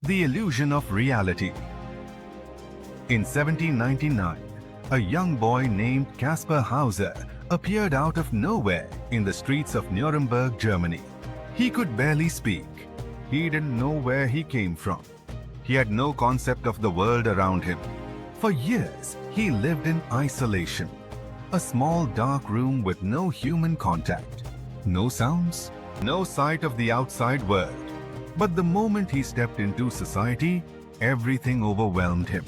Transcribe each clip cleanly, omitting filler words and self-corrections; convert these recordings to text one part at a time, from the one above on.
The illusion of reality. In 1799, a young boy named Caspar Hauser appeared out of nowhere in the streets of Nuremberg, Germany. He could barely speak. He didn't know where he came from. He had no concept of the world around him. For years, he lived in isolation. A small dark room with no human contact. No sounds, no sight of the outside world. But the moment he stepped into society, everything overwhelmed him.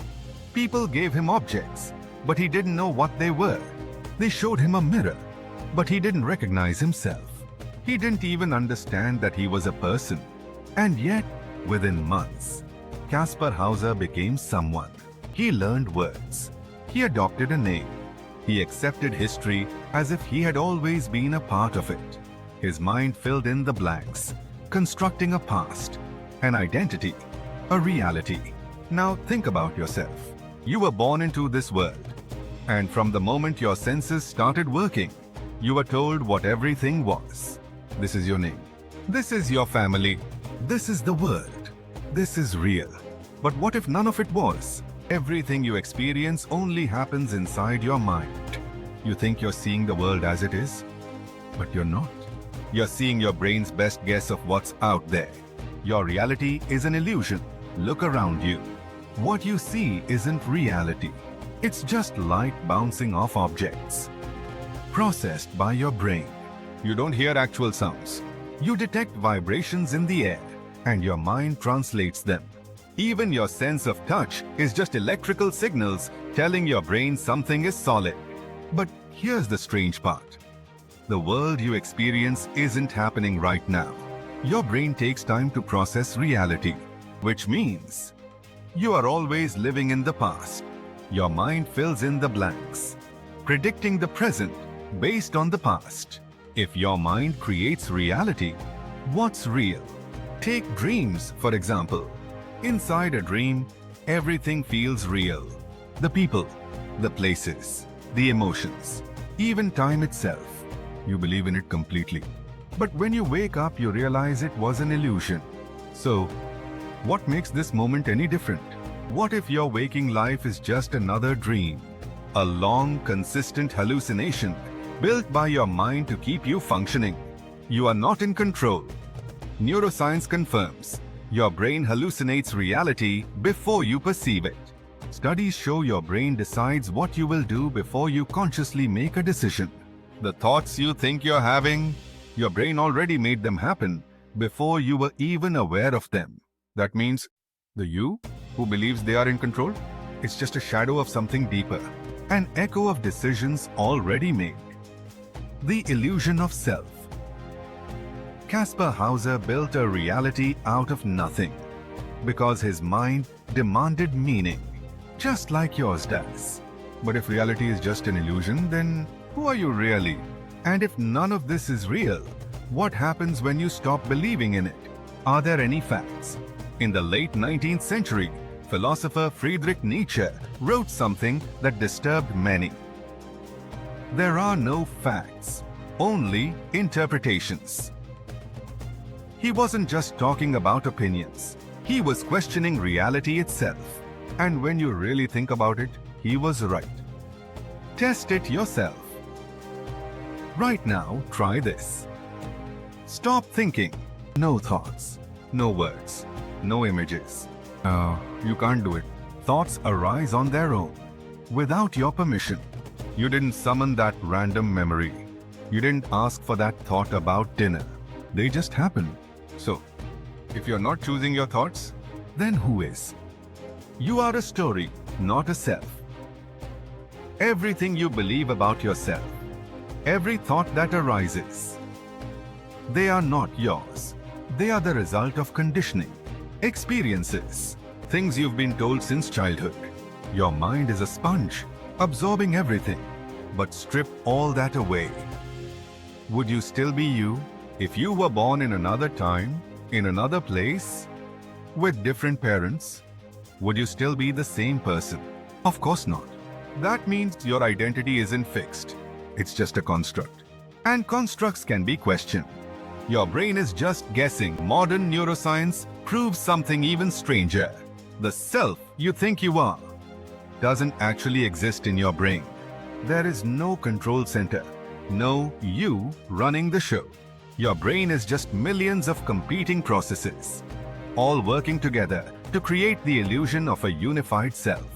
People gave him objects, but he didn't know what they were. They showed him a mirror, but he didn't recognize himself. He didn't even understand that he was a person. And yet, within months, Caspar Hauser became someone. He learned words. He adopted a name. He accepted history as if he had always been a part of it. His mind filled in the blanks, constructing a past, an identity, a reality. Now think about yourself. You were born into this world, and from the moment your senses started working, you were told what everything was. This is your name. This is your family. This is the world. This is real. But what if none of it was? Everything you experience only happens inside your mind. You think you're seeing the world as it is, but you're not. You're seeing your brain's best guess of what's out there. Your reality is an illusion. Look around you. What you see isn't reality. It's just light bouncing off objects, processed by your brain. You don't hear actual sounds. You detect vibrations in the air, and your mind translates them. Even your sense of touch is just electrical signals telling your brain something is solid. But here's the strange part. The world you experience isn't happening right now. Your brain takes time to process reality, which means you are always living in the past. Your mind fills in the blanks, predicting the present based on the past. If your mind creates reality, what's real? Take dreams, for example. Inside a dream, everything feels real. The people, the places, the emotions, even time itself. You believe in it completely. But when you wake up, you realize it was an illusion. So, what makes this moment any different? What if your waking life is just another dream? A long, consistent hallucination built by your mind to keep you functioning. You are not in control. Neuroscience confirms your brain hallucinates reality before you perceive it. Studies show your brain decides what you will do before you consciously make a decision. The thoughts you think you're having, your brain already made them happen before you were even aware of them. That means the you who believes they are in control is just a shadow of something deeper, an echo of decisions already made. The illusion of self. Caspar Hauser built a reality out of nothing because his mind demanded meaning, just like yours does. But if reality is just an illusion, then who are you really? And if none of this is real, what happens when you stop believing in it? Are there any facts? In the late 19th century, philosopher Friedrich Nietzsche wrote something that disturbed many. There are no facts, only interpretations. He wasn't just talking about opinions. He was questioning reality itself. And when you really think about it, he was right. Test it yourself. Right now, try this. Stop thinking. No thoughts, no words, no images. You can't do it. Thoughts arise on their own, without your permission. You didn't summon that random memory. You didn't ask for that thought about dinner. They just happen. So, if you're not choosing your thoughts, then who is? You are a story, not a self. Everything you believe about yourself, every thought that arises, they are not yours. They are the result of conditioning, experiences, things you've been told since childhood. Your mind is a sponge, absorbing everything. But strip all that away. Would you still be you if you were born in another time, in another place, with different parents? Would you still be the same person? Of course not. That means your identity isn't fixed. It's just a construct. And constructs can be questioned. Your brain is just guessing. Modern neuroscience proves something even stranger. The self you think you are doesn't actually exist in your brain. There is no control center, no you running the show. Your brain is just millions of competing processes, all working together to create the illusion of a unified self.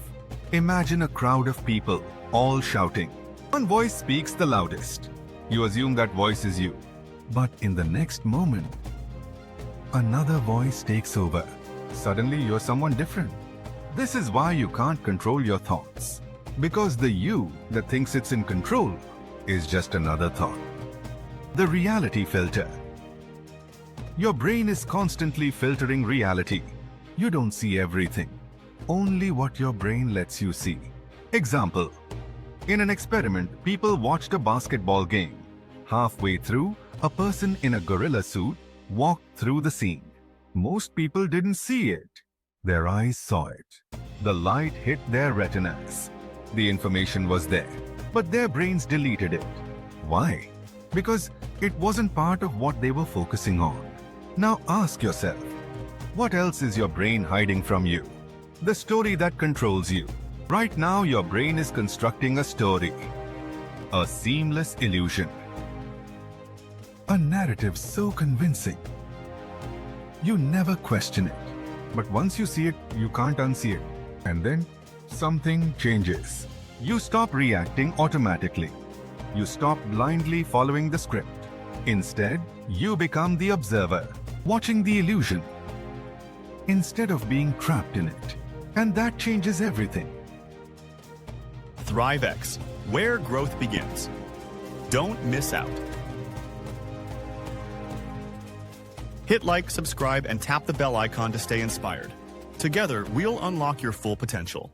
Imagine a crowd of people, all shouting. One voice speaks the loudest. You assume that voice is you. But in the next moment, another voice takes over. Suddenly you're someone different. This is why you can't control your thoughts. Because the you that thinks it's in control is just another thought. The reality filter. Your brain is constantly filtering reality. You don't see everything, only what your brain lets you see. Example. In an experiment, people watched a basketball game. Halfway through, a person in a gorilla suit walked through the scene. Most people didn't see it. Their eyes saw it. The light hit their retinas. The information was there, but their brains deleted it. Why? Because it wasn't part of what they were focusing on. Now ask yourself, what else is your brain hiding from you? The story that controls you. Right now, your brain is constructing a story, a seamless illusion, a narrative so convincing you never question it. But once you see it, you can't unsee it. And then something changes. You stop reacting automatically. You stop blindly following the script. Instead, you become the observer, watching the illusion, instead of being trapped in it. And that changes everything. ThriveX, where growth begins. Don't miss out. Hit like, subscribe, and tap the bell icon to stay inspired. Together, we'll unlock your full potential.